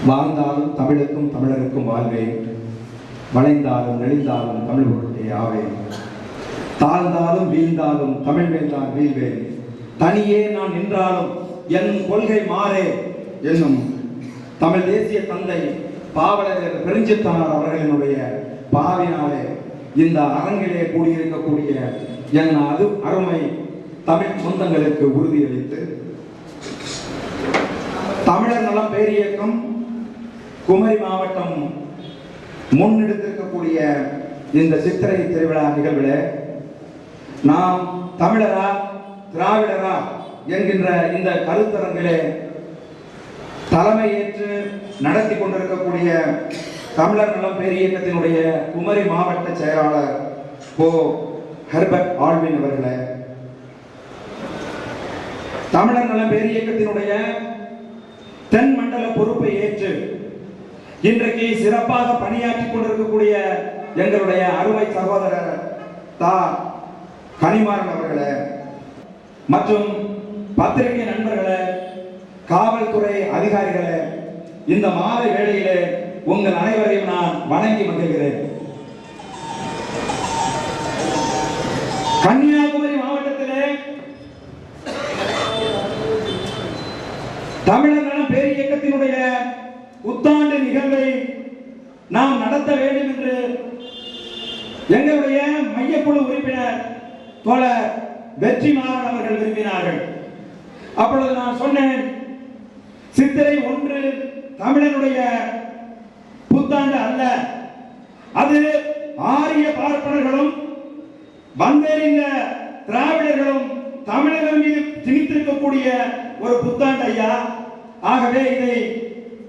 வாழ்ந்தாலும் தமிழுக்கும் தமிழருக்கும் வாழ்வேன், வளைந்தாலும் நெளிந்தாலும் தமிழ் பொருட்டே ஆவேன், தாழ்ந்தாலும் வீழ்ந்தாலும் தமிழ் வேந்தான் வீழ்வேன், தனியே நான் நின்றாலும் என் கொள்கை மாறே என்னும் தமிழ் தேசிய தந்தை பாவலர் பெருஞ்சித்தனார் அவர்களினுடைய பாவினாலே இந்த அரங்கிலே கூடியிருக்கக்கூடிய என் அருமை தமிழ் சொந்தங்களுக்கு உறுதியளித்து தமிழர் நலம் பேரியக்கம் குமரி மாவட்டம் முன்னெடுத்திருக்கக்கூடிய இந்த சித்திரை திருவிழா நிகழ்வில் நாம் தமிழரா திராவிடரா என்கின்ற இந்த கருத்தரங்கிலே தலைமையேற்று நடத்தி கொண்டிருக்கக்கூடிய தமிழர் நலம் பேரியக்கத்தினுடைய குமரி மாவட்ட செயலாளர் கோ ஹெர்பர்ட் ஆல்வின் அவர்களே, தமிழர் நலம் பேரியக்கத்தினுடைய தென் மண்டல பொறுப்பை ஏற்று இன்றைக்கு சிறப்பாக பணியாற்றிக் கொண்டிருக்கக்கூடிய எங்களுடைய அருமை சகோதரர் தா கனிமாறன் அவர்களே மற்றும் பத்திரிகை நண்பர்களே, காவல்துறை அதிகாரிகளே, இந்த மாலை வேளையிலே உங்கள் அனைவரையும் நான் வணங்கி மகிழ்கிறேன். கன்னியாகுமரி மாவட்டத்திலே தமிழர் நலம் பேரியக்கத்தினுடைய புத்தாண்டு நிகழ்வை நாம் நடத்த வேண்டும் என்று எங்களுடைய மையக்குழு உறுப்பினர் தோழர் வெற்றிமாறன் அவர்கள் விரும்பினார்கள். அப்பொழுது நான் சொன்னேன், சித்திரை 1 தமிழனுடைய புத்தாண்டு அல்ல, அது ஆரிய பார்ப்பனர்களும் வந்தேறிந்த திராவிடர்களும் தமிழர்கள் மீது திணித்திருக்கக்கூடிய ஒரு புத்தாண்டு ஐயா. ஆகவே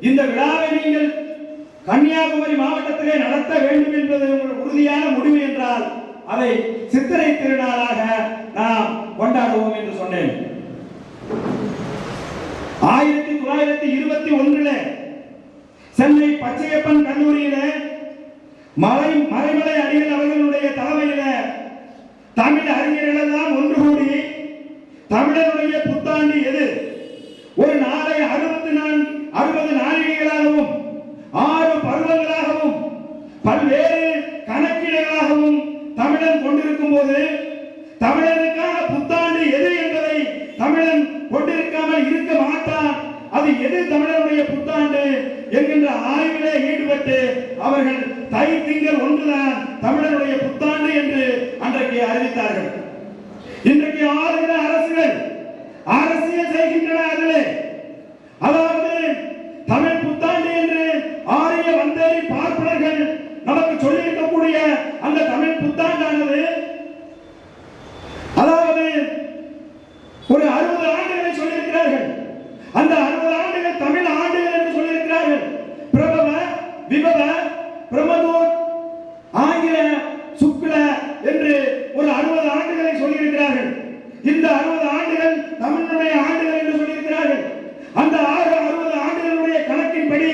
இந்த விழாவை நீங்கள் கன்னியாகுமரி மாவட்டத்திலே நடத்த வேண்டும் என்பது உங்கள் உறுதியான முடிவு என்றால் அதை சித்திரை திருநாளாக நாம் கொண்டாடுவோம் என்று சொன்னேன். 1921 சென்னை பச்சையப்பன் கல்லூரியிலே மறைமலை அடிகள் அவர்களுடைய தலைமையில தமிழ் அறிஞர்கள் எல்லாம் ஒன்று கூடி தமிழனுடைய புத்தாண்டு எது, ஒரு நாளை 60 நாழிகைகளாகவும் 6 பருவங்களாகவும் பல்வேறு கணக்கீடுகளாகவும் தமிழன் கொண்டிருக்கும் போது தமிழனுக்கான புத்தாண்டு எது என்பதை தமிழன் கொண்டிருக்காமல் இருக்க மாட்டான். அது எது தமிழனுடைய புத்தாண்டு என்கின்ற ஆய்விலே ஈடுபட்டு அவர்கள் தை திங்கள் 1 தமிழனுடைய புத்தாண்டு என்று அன்றைக்கு அறிவித்தார்கள். இன்றைக்கு ஆளுகிற அரசுகள் அரசியல் செய்கின்றன. அதிலே அதாவது தமிழ் புத்தாண்டு என்று ஆரிய வந்தேறி பார்ப்பனர்கள் நமக்கு சொல்லியிருக்கக்கூடிய அந்த தமிழ் புத்தாண்டானது அதாவது ஒரு 60 ஆண்டுகளை சொல்லியிருக்கிறார்கள். அந்த 60 ஆண்டுகள் தமிழ் ஆண்டுகள் என்று சொல்லியிருக்கிறார்கள். பிரபவ விபவ பிரமதூர் ஆங்கில சுக்ல என்று ஒரு 60 ஆண்டுகளை சொல்லியிருக்கிறார்கள். இந்த 60 ஆண்டுகள் தமிழுடைய ஆண்டுகள் என்று சொல்லியிருக்கிறார்கள். அந்த 60 ஆண்டுகளுடைய கணக்கின்படி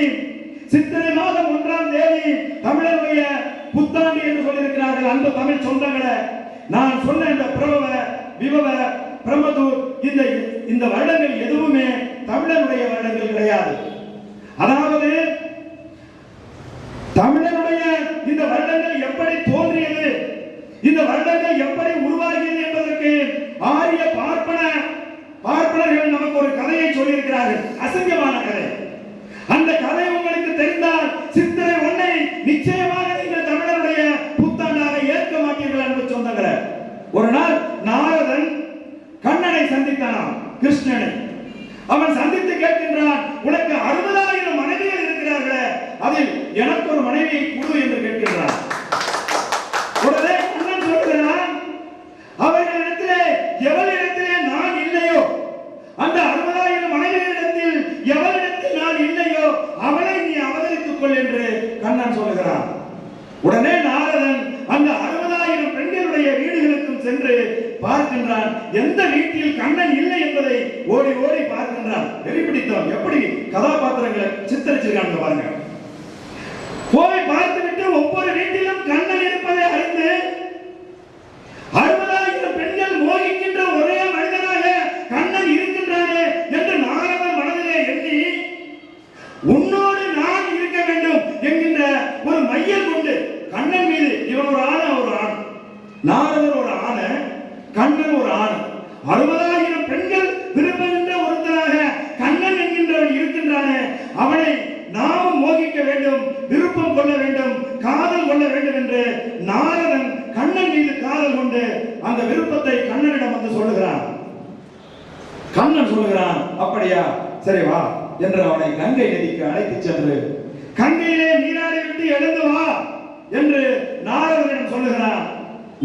சித்திரை மாதம் 1ஆம் தேதி தமிழனுடைய புத்தாண்டு என்று சொல்லியிருக்கிறார்கள். அந்த தமிழ் சொந்தங்களை நான் சொன்ன இந்த பிரபவ விபவ பிரமதூர் இந்த வருடங்கள் எதுவுமே தமிழனுடைய வருடங்கள் கிடையாது. அதாவது தமிழனுடைய இந்த வருடங்கள் எப்படி தோன்றியது, இந்த வருடங்கள் எப்படி உருவாகியது என்பதற்கு ஆரிய பார்ப்பனர்கள் நமக்கு ஒரு கதையை சொல்லியிருக்கிறார்கள். அசிங்கமான கதை. அந்த கதை உங்களுக்கு தெரிந்தால் சித்திரை 1 நிச்சயமாக நீங்கள் தமிழருடைய புத்தாண்டாக ஏற்க மாட்டீர்கள் என்று சொந்தங்களே. ஒரு நாள் நாரதன் கண்ணனை சந்தித்தான், கிருஷ்ணனை. அவன் சந்தித்து கேட்கின்றான், உனக்கு 60,000 மனைவிகள் இருக்கிறார்களே, அதில் எனக்கு ஒரு மனைவியை கொடு என்று கேட்கின்றான். உடனே கண்ணன் சொல்கிறான், அவர்களிடத்திலே எவரிடத்திலே நான் இல்லையோ, அந்த 60,000 மனைவிகளிடத்தில் எவரிடத்தில் நான் இல்லையோ அவளை நீ அவதரித்துக் கொள் என்று கண்ணன் சொல்கிறான். உடனே நாரதன் அந்த 60,000 பெண்களுடைய வீடுகளுக்கும் சென்று பார்க்கின்றான். எந்த வீட்டில் கண்ணன் இல்லை என்பதை ஓடி ஓடி பார்க்கின்றான். வெறிபிடித்தவன் எப்படி கதாபாத்திரங்களை சித்தரிச்சிருக்காங்க பாருங்க. போய் பார்த்துவிட்டு ஒவ்வொரு வீட்டிலும் கண்ணன் இருப்பதை அறிந்து 60,000 பெண்கள் மோகிக்கின்ற ஒரே மனிதனாக கண்ணன் இருக்கின்றானே என்று நாரதன் மனதிலே எண்ணி, உன்னோடு மையல் கொண்டு கண்ணன் மீது இவன் ஒரு ஆணை ஒரு ஆண், நாரதர் ஒரு ஆணை, கண்ணன் ஒரு ஆண், 60,000 பெண்கள் விரும்புகின்ற ஒருத்தராக கண்ணன் என்கின்றவன் இருக்கின்றானே, அவனை நாமும் மோகிக்க வேண்டும், விருப்பம் கொள்ள வேண்டும், காதல் கொள்ள வேண்டும் என்று நாரதன் கண்ணன் மீது காதல் கொண்டு அந்த விருப்பத்தை கண்ணனிடம் வந்து சொல்லுகிறான். கண்ணன் சொல்லுகிறான், அப்படியா, சரி வா என்று அவனை கங்கை நதிக்கு அழைத்து சென்று கங்கையிலே நீராடி விட்டு எழுந்து வா என்று நாரதனிடம் சொல்லுகிறான்.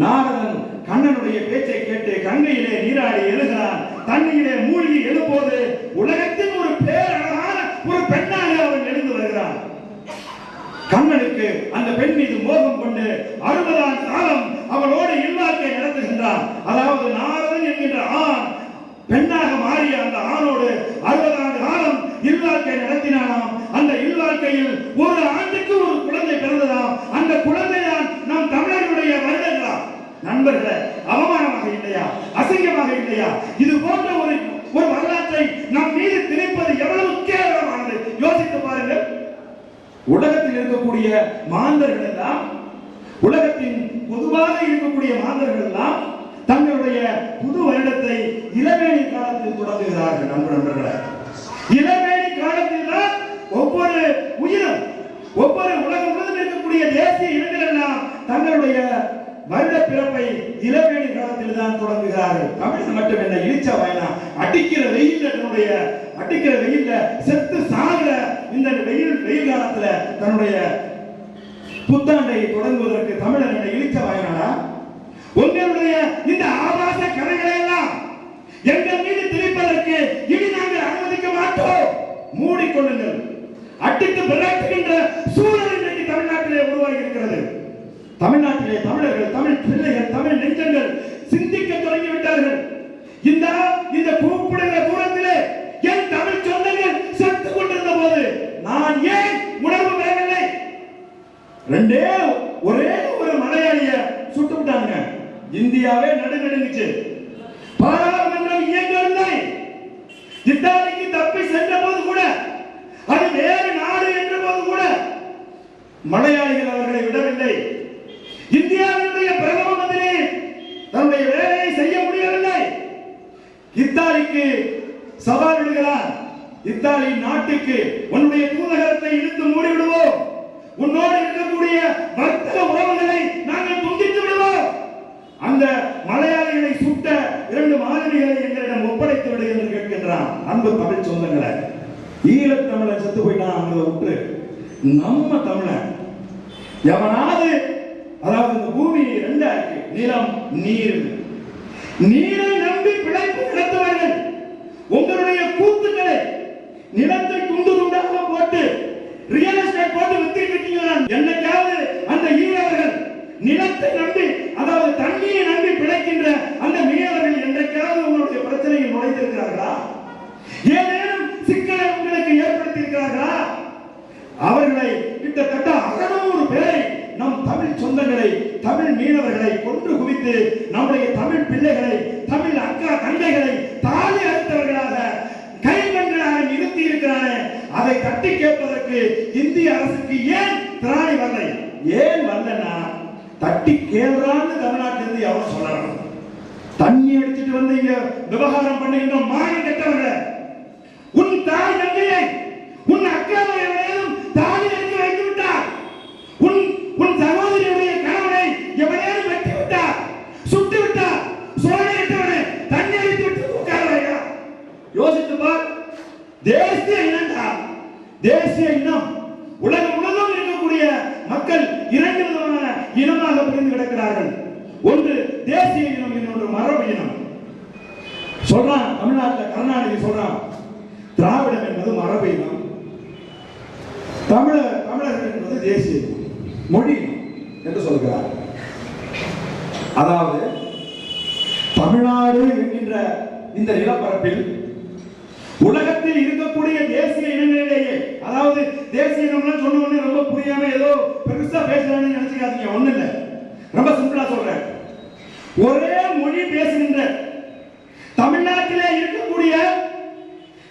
நாரதன் கண்ணனுடைய பேச்சை கேட்டு கங்கையிலே நீராடி எழுகிறான். தண்ணீரிலே மூழ்கி எழும்போது உலகத்தின் ஒரு பேரழகான ஒரு பெண்ணாக அவன் எழுந்து வருகிறான். கண்ணனுக்கு அந்த பெண் மீது மோகம் கொண்டு 60 ஆண்டு காலம் அவளோடு இல்வாழ்க்கை நடத்துகின்றான். அதாவது நாரதன் என்கின்ற ஆண் பெண்ணாக மாறிய அந்த ஆணோடு 60 ஆண்டு காலம் இல்வாழ்க்கை நடத்தினானாம். அந்த இல்வாழ்க்கையில் ஒரு ஆண்டுக்கு ஒரு குழந்தை பிறந்ததாம். அந்த குழந்தைதான் நம் தமிழர்களுடைய வருடங்களா? நண்பர்களே, அவமானமாக இல்லையா? அசிங்கமாக இல்லையா? இது போன்ற ஒரு வரலாற்றை நம் மீது திணிப்பது எவ்வளவு கேவலமானது யோசித்து பாருங்கள். உலகத்தில் இருக்கக்கூடிய மாந்தர்கள் எல்லாம், உலகத்தின் பொதுவாக இருக்கக்கூடிய மாந்தர்கள் எல்லாம் தங்களுடைய புது வருடத்தை இளவேணி காலத்தில் தொடங்குகிறார்கள். நண்பர்களே, இளவேணி காலத்தில் தான் ஒவ்வொரு உயிரும், ஒவ்வொரு உலகம் முழுவதும் இருக்கக்கூடிய தேசிய இனங்கள் எல்லாம் தங்களுடைய வருட பிறப்பை இளவேணி காலத்தில் தான் தொடங்குகிறார்கள். தமிழ் மட்டும் என்ன, இழிச்சா வாயினா அடிக்கிற வெயில்ல செத்து சாகிற இந்த வெயில் காலத்துல தன்னுடைய புத்தாண்டை தொடங்குவதற்கு தமிழர் என்ன இழிச்ச வாயினாடா? உங்களுடைய இந்த ஆபாச கதைகளை எல்லாம் எங்கள் மீது திணிப்பதற்கு இனி நாங்கள் அனுமதிக்க மாட்டோம். மூடிக்கொள்ளுங்கள். அடித்து பிறக்குகின்ற சூழல் இன்றைக்கு தமிழ்நாட்டிலே உருவாகி இருக்கிறது. தமிழ்நாட்டிலே தமிழர்கள், தமிழ் பிள்ளைகள், தமிழ் நெஞ்சங்கள் சிந்திக்க தொடங்கிவிட்டார்கள். இந்த கூப்பிடுகிற தூரத்திலே என் தமிழ் சொந்தங்கள் செத்து கொண்டிருந்த போது நான் ஏன் உணர்வு பெறவில்லை? ஒரே ஒரு மலையாளிய சுட்டு விட்டாங்க. இந்தியாவே நடுநடுங்குச்சு. பாராளுமன்றம் இயங்கவில்லை. இத்தாலிக்கு தப்பி சென்ற போது கூட, அது வேறு நாடு என்ற போது கூட மலையாளிகள் அவர்களை விடவில்லை. இந்தியாவினுடைய பிரதம மந்திரி தன்னுடைய வேலையை செய்ய முடியவில்லை. இத்தாலிக்கு சவால் விடுகிறார். இத்தாலி நாட்டுக்கு உன்னுடைய தூதரகத்தை இழுத்து மூடிவிடுவோம், உன்னோடு இருக்கக்கூடிய வர்த்தக உறவுகளை நாங்கள் துண்டித்து விடுவோம், அந்த மலையாளிகளை சுட்ட 2 மாதிரிகளை எங்களிடம் ஒப்படைத்து விடு என்று கேட்கின்றான். அன்பு தமிழ் சொந்தங்களை, ஈழத் தமிழன் செத்து போயிட்டான், அங்க விட்டு நம்ம தமிழன் எவனாவது, அதாவது இந்த பூமி 2 இருக்கு, நிலம் நீர். நீரை நம்பி பிழைப்பு நடத்துவார்கள். உங்களுடைய கூத்துக்களை நிலத்தை துண்டு துண்டாக போட்டு ரியல் எஸ்டேட் போட்டு வித்துட்டு இருக்கீங்களா? என்னைக்காவது அந்த ஈழவர்கள் நிலத்தை நம்பி, அதாவது தண்ணியை நம்பி பிழைக்கின்ற அந்த மீனவர்கள் என்றைக்காவது உங்களுடைய பிரச்சனையில் நுழைந்திருக்கிறார்களா? ஏதேனும் சிக்கலை உங்களுக்கு ஏற்படுத்தி இருக்கிறார்களா? அவர்களை கிட்டத்தட்ட 600 பேரை, நம் தமிழ் சொந்தங்களை, தமிழ் மீனவர்களை கொன்று குவித்து நம்முடைய தமிழ் பிள்ளைகளை, தமிழ் அக்கா தங்கைகளை தாலி அறுத்தவர்களாக, கைமண்களாக நிறுத்தி இருக்கிறானே, அதை தட்டி கேட்பதற்கு இந்திய அரசுக்கு ஏன் திராணி வரலை? ஏன் வரலன்னா, தட்டி கேள்றான்னு தமிழ்நாட்டிலிருந்து எவன் சொல்லணும்? தண்ணி அடிச்சுட்டு வந்து இங்க விவகாரம் பண்ணுகின்ற மானம் கெட்டவர்கள், உன் தாய் தங்கையை, உன் அக்காவை எவனேனும் தாலி அறுத்து வைத்து விட்டார், உன் சகோதரியுடைய கணவனை எவனேனும் வெட்டி விட்டார், சுட்டு விட்டார், சோழையிட்டவனை தண்ணி அடித்து விட்டு உட்கார்றாயா? யோசித்து பார். தேசிய இனம்டா, தேசிய இனம். உலகம் முழுவதும் இருக்கக்கூடிய மக்கள் 2 விதமான இனமாக பிரிந்து கிடக்கிறார்கள். ஒன்று தேசிய இனம், இன்னொன்று மரபு இனம். சொல்றான் தமிழ்நாட்டில் கருணாநிதி சொல்றான், திராவிடம் என்பது மரபு இனம், தமிழர்கள் என்பது தேசிய மொழி என்று சொல்கிறார். அதாவது தமிழ்நாடு என்கின்ற இந்த நிலப்பரப்பில் உலகத்தில் இருக்கக்கூடிய தேசிய இனங்களிலேயே, அதாவது தேசிய இனம்லாம் சொன்ன உடனே ரொம்ப புரியாம ஏதோ பெருசா பேசுறான்னு நினைச்சுக்காதீங்க. ஒண்ணு இல்ல, ரொம்ப சிம்பிளா சொல்றேன். ஒரே மொழி பேசுகின்ற தமிழ்நாட்டிலே இருக்கக்கூடிய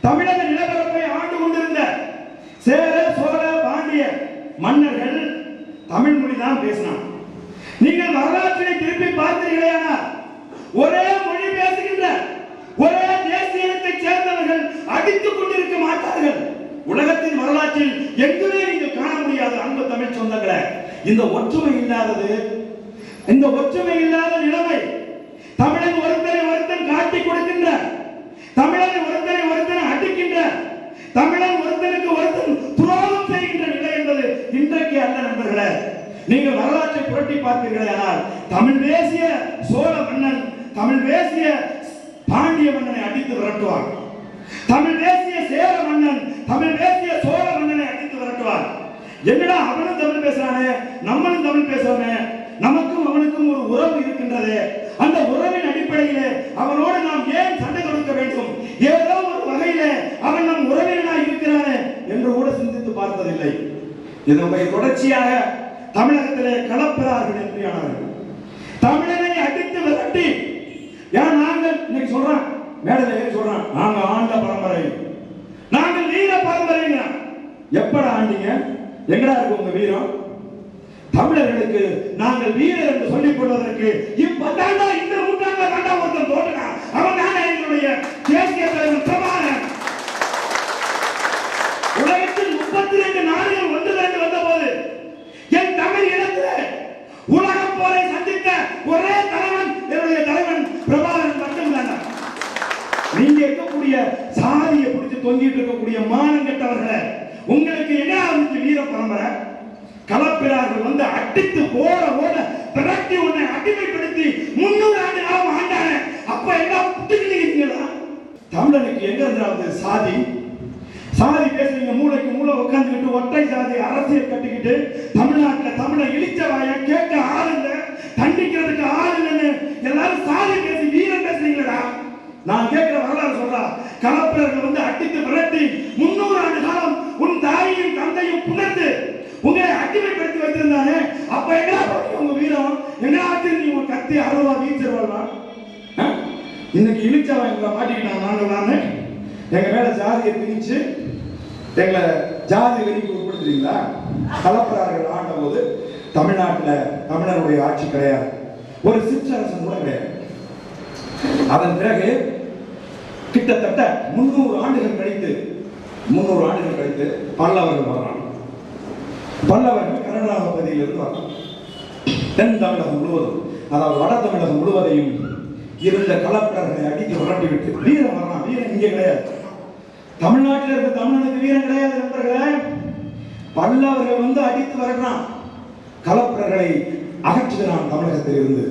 தமிழக நிலப்பரப்பை ஆண்டு கொண்டிருந்த சேர, சோழ, பாண்டிய மன்னர்கள் தமிழ் மொழி தான் பேசினான். நீங்கள் வரலாற்றை திருப்பி பார்த்தீர்களேயானால் ஒரே மொழி பேசுகின்ற ஒரே தேசிய இனத்தை சேர்ந்தவர்கள் அடித்துக் கொண்டிருக்க மாட்டார்கள். உலகத்தின் வரலாற்றில் எங்குமே நீங்கள் காண முடியாது. அன்பு தமிழ் சொந்தங்களே, இந்த ஒற்றுமை இல்லாதது, இந்த ஒற்றுமை இல்லாத நிலைமை, தமிழன் ஒருத்தரை ஒருத்தன் காட்டிக் கொடுக்கின்ற, தமிழன் ஒருத்தரை ஒருத்தன் அடிக்கின்ற, தமிழன் ஒருத்தனுக்கு ஒருத்தன் துரோகம் செய்கின்ற நிலை என்பது இன்றைக்கு அல்ல நண்பர்களே. நீங்கள் வரலாற்றை புரட்டி பார்த்தீர்களே ஆனால் தமிழ் பேசிய சோழ மன்னன், தமிழ் பேசிய பாண்டிய மன்னனை அடித்து விரட்டுவார். தமிழ் பேசிய சேர மன்னன், தமிழ் பேசிய சோழ மன்னனை அடித்து விரட்டுவார். என்னடா அவனும் தமிழ் பேசுறானே, நம்மளும் தமிழ் பேசுறோமே, நமக்கும் அவனுக்கும் ஒரு உறவு இருக்கின்றது, அந்த உறவின் அடிப்படையிலே அவனோடு நாம் ஏன் சண்டை கொடுக்க வேண்டும், ஏதோ ஒரு வகையிலே அவன் நம் உறவினனாக இருக்கிறானே என்று கூட சிந்தித்து பார்த்ததில்லை. இதனுடைய தொடர்ச்சியாக தமிழகத்திலே களப்பிறார்கள் என்றார்கள். தமிழனை அடித்து விரட்டி, ஏன் நாங்கள் இன்னைக்கு சொல்றான், மேடையில ஏறி சொல்றான், நாங்க ஆண்ட பரம்பரை, நாங்கள் வீர பரம்பரைங்க. எப்படா ஆண்டீங்க? எங்கடா இருக்கு உங்க வீரம்? தமிழர்களுக்கு நாங்கள் வீரர் என்று சொல்லிக் கொள்வதற்கு இப்பதாண்டா இந்த நூற்றாண்டுல தாண்டா ஒருத்தன் தோன்றினா, அவன் தாண்டா எங்களுடைய தேசிய தலைவர் பிரபாகரன். உலகத்தில் 32 நாடுகள் ஒன்று திரண்டு வந்த போது என் தமிழ் இனத்தில் உலக போரை சந்தித்த ஒரே தலைவன் என்னுடைய தலைவன் பிரபாகரன் மட்டும்தான். நீங்க இருக்கக்கூடிய சாதியை பிடிச்சு தொங்கிட்டு இருக்கக்கூடிய மானம் கெட்டவர்களே, உங்களுக்கு என்ன ஆரம்பிச்சு வீர பரம்பரை? களப்பிறார்கள் வந்து அடித்து ஓட ஓட விரட்டி உன்னை அடிமைப்படுத்தி 300 ஆண்டு காலம் ஆண்டானே, அப்ப எல்லாம் புட்டுக்கிட்டீங்களா? தமிழனுக்கு எங்க இருந்தாவது சாதி? சாதி பேசுறீங்க, மூளைக்கு மூளை உட்காந்துக்கிட்டு ஒற்றை சாதி அரசியல் கட்டிக்கிட்டு தமிழ்நாட்டில் தமிழை இழிச்சவாய கேட்க ஆள் இல்லை, தண்டிக்கிறதுக்கு ஆள் இல்லைன்னு எல்லாரும் சாதி பேசி வீரம் பேசுறீங்களா? நான் கேட்கிற வரலாறு சொல்றா, களப்பிரர்கள் வந்து அடித்து விரட்டி 300 ஆண்டு காலம் உன் தாயையும் தந்தையும் புணர்ந்து உங்களை அடிமைப்படுத்தி வைத்திருந்தானே, அப்ப எங்கடா உங்க வீரம்? எங்கடா நீங்க கத்தி அருவா வீச்சிருவாங்க? இன்னைக்கு இழிச்சவன் எங்களை மாட்டிக்கிட்டான். நாங்களான்னு எங்க மேல ஜாதியை திணிச்சு எங்களை ஜாதி வெறிக்கு உட்படுத்துறீங்களா? களப்பிரர்கள் ஆண்ட போது தமிழ்நாட்டில் தமிழருடைய ஆட்சி கிடையாது, ஒரு சிற்றரசன் கூட கிடையாது. அதன் பிறகு கிட்டத்தட்ட 300 ஆண்டுகள் கழித்து பல்லவர்கள் வர்றாங்க. பல்லவர்கள் கர்நாடக பகுதியிலிருந்து வர்றாங்க. தென் தமிழகம் முழுவதும், அதாவது வட தமிழகம் முழுவதையும் இருந்த களப்பிரர்களை அடித்து விரட்டிவிட்டு வீரம் வர்றான். வீரம் இங்கே கிடையாது, தமிழ்நாட்டில் இருக்க தமிழனுக்கு வீரம் கிடையாது நண்பர்களே. பல்லவர்கள் வந்து அடித்து விரட்டுறான், களப்பிரர்களை அகற்றுகிறான் தமிழகத்தில் இருந்து.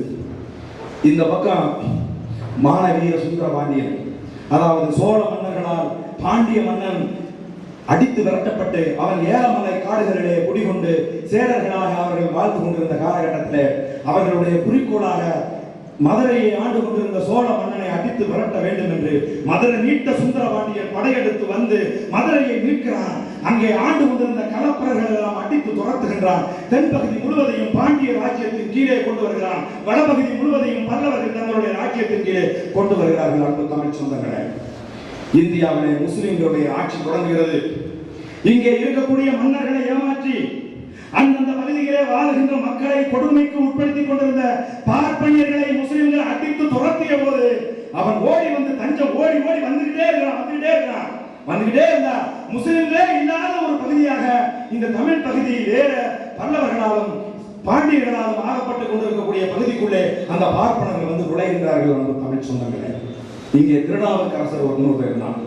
இந்த பக்கம் மானவீர சுந்தர பாண்டியன், அதாவது சோழ மன்னர்களால் பாண்டிய மன்னன் அடித்து விரட்டப்பட்டு அவன் ஏலமலை காடுகளிலே குடிகொண்டு சேரர்களாக அவர்கள் வாழ்ந்து கொண்டிருந்த காலகட்டத்தில் அவர்களுடைய குறிக்கோளாக மதுரையை ஆண்டு கொண்டிருந்த சோழ மன்னனை அடித்து விரட்ட வேண்டும் என்று மதுரை மீட்ட சுந்தர பாண்டியன் படையெடுத்து வந்து மதுரையை மீட்கிறான். அங்கே ஆண்டு கொண்டிருந்த களப்பிரர்கள் எல்லாம் அடித்து துரத்துகின்றான். தென்பகுதி முழுவதையும் பாண்டிய ராஜ்யத்தின் கீழே கொண்டு வருகிறான், வடபகுதி முழுவதையும் பல்லவர்கள் தங்களுடைய ராஜ்யத்தின் கீழே கொண்டு வருகிறார்கள். அன்பு தமிழ் சொந்தங்களே, இந்தியாவிலே முஸ்லிம்களுடைய ஆட்சி தொடங்குகிறது. இங்கே இருக்கக்கூடிய மன்னர்களை ஏமாற்றி அந்தந்த பகுதியிலே வாழ்கின்ற மக்களை கொடுமைக்கு உட்படுத்திக் கொண்டிருந்த பார்ப்பனியர்களை முஸ்லிம்கள் அடித்து துரத்திய போது அவன் ஓடி வந்து தஞ்சம் ஓடி வந்துகிட்டே இருந்தா முஸ்லிம்களே இல்லாத ஒரு பகுதியாக இந்த தமிழ் பகுதி வேற பல்லவர்களாலும் பாண்டியர்களாலும் ஆகப்பட்டுக் கொண்டிருக்கக்கூடிய பகுதிக்குள்ளே அந்த பார்ப்பனர்கள் வந்து நுழைகின்றார்கள். அந்த தமிழ் சொந்தங்களே, இங்கே திருநாவுக்கரசர் ஒரு நூறு இருந்தான்.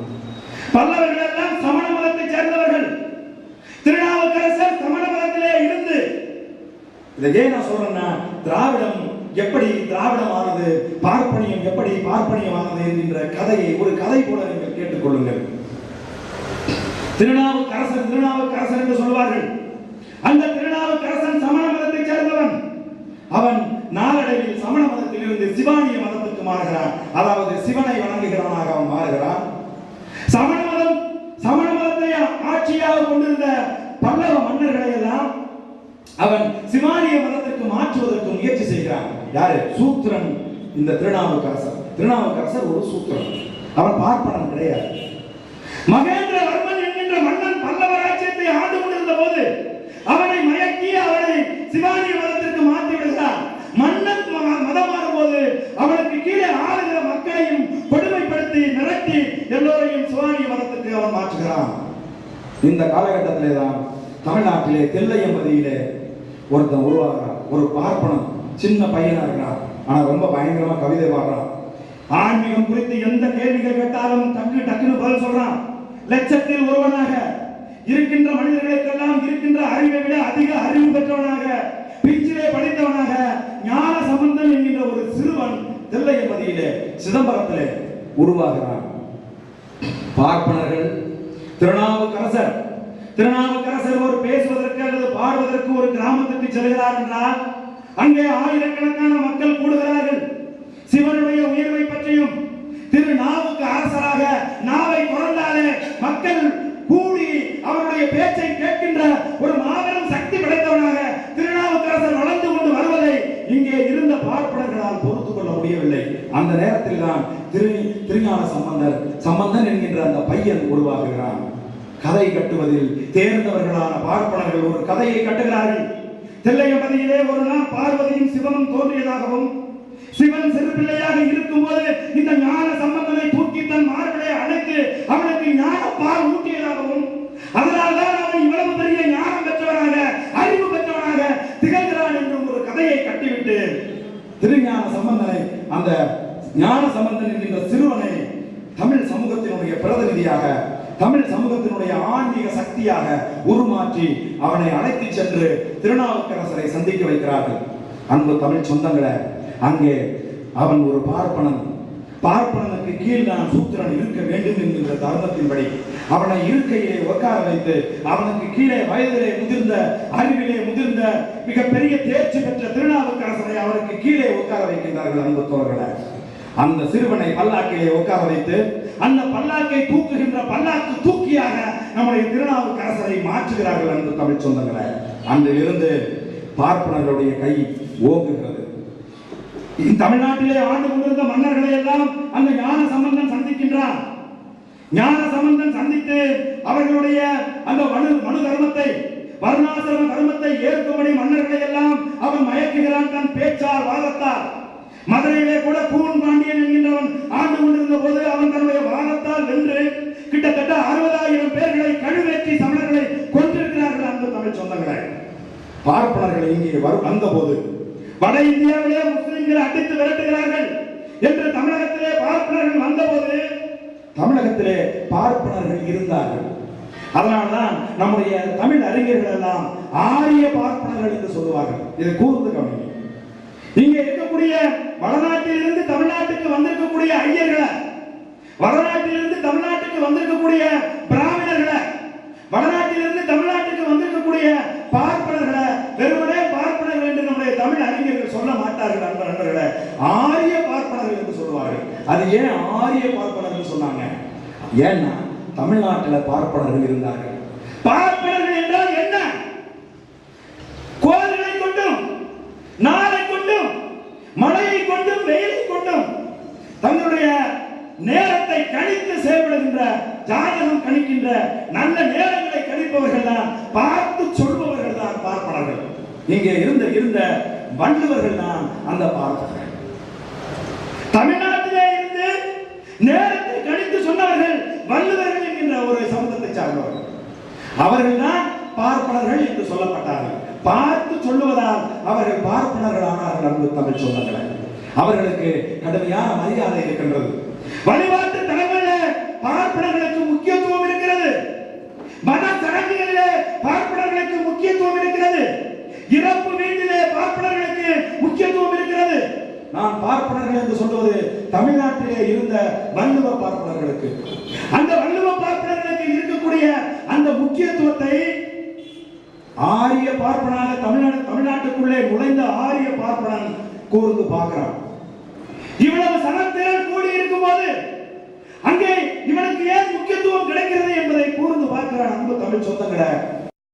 பல்லவர்கள் எல்லாம் சமண மதத்தை சேர்ந்தவர்கள். திருநாவுக்கரசர் சமண மதத்திலே இருந்து, இதை ஏன் நான் சொல்றேன்னா, திராவிடம் எப்படி திராவிடமானது, பார்ப்பனியம் எப்படி பார்ப்பனியமானது என்கின்ற கதையை ஒரு கதை போல நீங்கள் கேட்டுக்கொள்ளுங்கள். திருநாவுக்கரசர் என்று சொல்வார்கள். அந்த திருநாவுக்கரசன் சமண மதத்தை சேர்ந்தவன். அவன் நாளடைவில் சமண மதத்தில் இருந்து சிவானிய மதத்துக்கு மாறுகிறான், அதாவது சிவனை வணங்குகிறவனாக அவன் மாறுகிறான். சமண மதத்தை ஆட்சியாக கொண்டிருந்த பல்லவ மன்னர்களை எல்லாம் அவன் சிவானிய மதத்திற்கு மாற்றுவதற்கு முயற்சி செய்கிறான். யாரு? சூத்திரன். இந்த திருநாவுக்கரசர் ஒரு சூத்திரன், அவன் பார்ப்பனன் கிடையாது. மகேந்திரவர்மன் என்கின்ற மன்னன் பல்லவ ராஜ்யத்தை ஆண்டு கொண்டிருந்த போது அவனை மயக்கி அவனை இந்த காலகட்டத்திலே தான் தமிழ்நாட்டிலே தில்லையம்பதியிலே ஒருத்தன் உருவாகிறான். ஒரு பார்ப்பனன், சின்ன பையனா இருக்கிறான், ஆனா ரொம்ப பயங்கரமா கவிதை பாடுறான். ஆன்மீகம் குறித்து எந்த கேள்விகள் கேட்டாலும் டக்குன்னு பதில் சொல்றான். லட்சத்தில் ஒருவனாக இருக்கின்ற மனிதர்களுக்கெல்லாம் இருக்கின்ற அறிவை விட அதிக அறிவு பெற்றவனாக, பிச்சிலே படித்தவனாக ஞான சம்பந்தன் என்கின்ற ஒரு சிறுவன் தில்லையம்பதியிலே சிதம்பரத்திலே உருவாகிறான். பார்ப்பனர்கள் திருநாவுக்கரசர் ஒரு பேசுவதற்கு அல்லது பாடுவதற்கு ஒரு கிராமத்துக்கு செல்கிறார் என்றால் அங்கே ஆயிரக்கணக்கான மக்கள் கூடுகிறார்கள். சிவனுடைய உயர்வை பற்றியும் திருநாவுக்கு அரசராக நாவை திறந்தாலே மக்கள் கூடி அவருடைய பேச்சை கேட்கின்ற ஒரு மாபெரும் சக்தி படைத்தவனாக திருநாவுக்கரசர் வளர்ந்து கொண்டு வருவதை இங்கே இருந்த பார்ப்பனர்களால் பொறுத்துக் கொள்ள முடியவில்லை. அந்த நேரத்தில் தான் திருஞான சம்பந்தன் என்கின்ற அந்த பையன் உருவாகுகிறான். கதை கட்டுவதில் தேர்ந்தவர்களான பார்ப்பனர்கள் ஒரு கதையை கட்டுகிறார்கள். தில்லையம்பதியிலே ஒரு நாள் பார்வதியும் சிவனும் தோன்றியதாகவும், சிவன் சிறு பிள்ளையாக இருக்கும் போது இந்த ஞான சம்பந்தனை தூக்கி தன் மார்களை அழைத்து அவனுக்கு ஞான பால் ஊட்டியதாகவும், அதனால்தான் அவன் இவ்வளவு பெரிய ஞானம் பெற்றவனாக, அறிவு பெற்றவனாக திகழ்கிறான் என்றும் ஒரு கதையை கட்டிவிட்டு திருஞான சம்பந்தனை, அந்த ஞான சம்பந்தன் என்கின்ற சிறுவனை தமிழ் சமூகத்தினுடைய பிரதிநிதியாக, தமிழ் சமூகத்தினுடைய ஆன்மீக சக்தியாக உருமாற்றி அவனை அழைத்து சென்று திருநாவுக்கரசரை சந்திக்க வைக்கிறார்கள். அன்பு தமிழ் சொந்தங்களை, அங்கே அவன் ஒரு பார்ப்பனனுக்கு கீழ் நான் சூத்திரன் இருக்க வேண்டும் என்கின்ற தர்மத்தின்படி அவனை இருக்கையிலே உட்கார வைத்து, அவனுக்கு கீழே வயதிலே முதிர்ந்த, அறிவிலே முதிர்ந்த, மிகப்பெரிய தேர்ச்சி பெற்ற திருநாவுக்கரசரை அவருக்கு கீழே உட்கார வைக்கின்றார்கள். அன்பு தோழர்களே, அந்த சிறுவனை பல்லாக்கிலே உட்கார வைத்து அந்த பல்லாக்கை தூக்குகின்ற பல்லாக்கு தூக்கியாக நம்முடைய திருநாவுக்கரசரை மாற்றுகிறார்கள். அன்பு தமிழ் சொந்தங்களை, அன்றிலிருந்து பார்ப்பனர்களுடைய கை ஓங்குகிறது. தமிழ்நாட்டிலே ஆண்டு கொண்டிருந்த மன்னர்களை எல்லாம் அந்த ஞான சம்பந்தன் சந்திக்கின்றான். ஞான சம்பந்தன் சந்தித்து அவர்களுடைய அந்த மனு தர்மத்தை, வர்ணாசிரம தர்மத்தை ஏற்கும்படி மன்னர்களை எல்லாம் அவன் மயக்குகிறான் தன் பேச்சால், வாதத்தால். மதுரையிலே கூட கூன் பாண்டியன் என்கின்றவன் ஆண்டு கொண்டிருந்த போது அவன் தன்னுடைய வாதத்தால் வென்று கிட்டத்தட்ட 60,000 பேர்களை கழுவேற்றி தமிழர்களை கொண்டிருக்கிறார்கள். அன்பு தமிழ் சொந்தங்களை, பார்ப்பனர்கள் இங்கே வந்த போது வட இந்தியாவிலே முஸ்லிம்களை அடித்து விரட்டுகிறார்கள் என்று தமிழகத்திலே பார்ப்பனர்கள் வந்தபோது தமிழகத்திலே பார்ப்பனர்கள் இருந்தார்கள். அதனால்தான் நம்முடைய தமிழ் அறிஞர்கள் எல்லாம் ஆரிய பார்ப்பனர்கள் என்று சொல்லுவார்கள். இதை கூர்ந்து கவனிங்க. இங்கே இருக்கக்கூடிய வடநாட்டில் இருந்து தமிழ்நாட்டுக்கு வந்திருக்கக்கூடிய ஐயர்களை, வடநாட்டிலிருந்து தமிழ்நாட்டுக்கு வந்திருக்கக்கூடிய பிராமணர்களை, வடநாட்டிலிருந்து தமிழ்நாட்டுக்கு வந்திருக்கக்கூடிய பார்ப்பனர்களை வெறுமனே பார்ப்பனர்கள் என்று நம்முடைய தமிழ் அறிஞர்கள் சொல்ல மாட்டார்கள். அன்பு நண்பர்களே, ஆரிய பார்ப்பனர்கள் என்று சொல்லுவார்கள். அது ஏன் ஆரிய பார்ப்பனர்கள் சொன்னாங்க? ஏன்னா தமிழ்நாட்டில் பார்ப்பனர்கள் இருந்தார்கள். பார்ப்பனர்கள் என்றால் என்ன? கோயில்களை கொண்டும், நாளை கொண்டும், மழையை கொண்டும், வெயிலை கொண்டும் தங்களுடைய நேரத்தை கணித்து செயல்படுகின்ற, ஜாதகம் கணிக்கின்ற, நல்ல நேரங்களை கணிப்பவர்கள் தான், பார்த்து சொல்பவர்கள் தான் பார்ப்பனர்கள். இங்கே இருந்த வள்ளுவர்கள் தான் அந்த பார்ப்பனர்கள். தமிழ்நாட்டிலே இருந்து நேரத்தை கணித்து சொன்னவர்கள் வள்ளுவர்கள் என்கின்ற ஒரு சமூகத்தை சார்ந்தவர்கள். அவர்கள் தான் பார்ப்பனர்கள் என்று சொல்லப்பட்டார்கள். பார்த்து சொல்லுவதால் அவர்கள் பார்ப்பனர்கள் ஆனார்கள். அன்பு தமிழ் சொந்தங்களை, அவர்களுக்கு கடுமையான மரியாதை இருக்கின்றது. வழிபாட்டு தலங்களில் பார்ப்பனர்களுக்கு முக்கியத்துவம் இருக்கிறது. மத சடங்குகளிலே பார்ப்பனர்களுக்கு முக்கியத்துவம் இருக்கிறது. இறப்பு வீட்டிலே பார்ப்பனர்களுக்கு முக்கியத்துவம் இருக்கிறது. நான் பார்ப்பனர்கள் என்று சொல்வது தமிழ்நாட்டிலே இருந்த வள்ளுவ பார்ப்பனர்களுக்கு, அந்த வள்ளுவ பார்ப்பனர்களுக்கு இருக்கக்கூடிய அந்த முக்கியத்துவத்தை ஆரிய பார்ப்பனாக தமிழ்நாட்டுக்குள்ளே நுழைந்த ஆரிய பார்ப்பனன் கூர்ந்து பார்க்கிறான். இவ்வளவு சனத்தினர் கூடி இருக்கும் போது அங்கே இவனுக்கு ஏன் முக்கியத்துவம் கிடைக்கிறது என்பதை கூர்ந்து பார்க்கிறான். அன்பு தமிழ் சொந்தங்களை,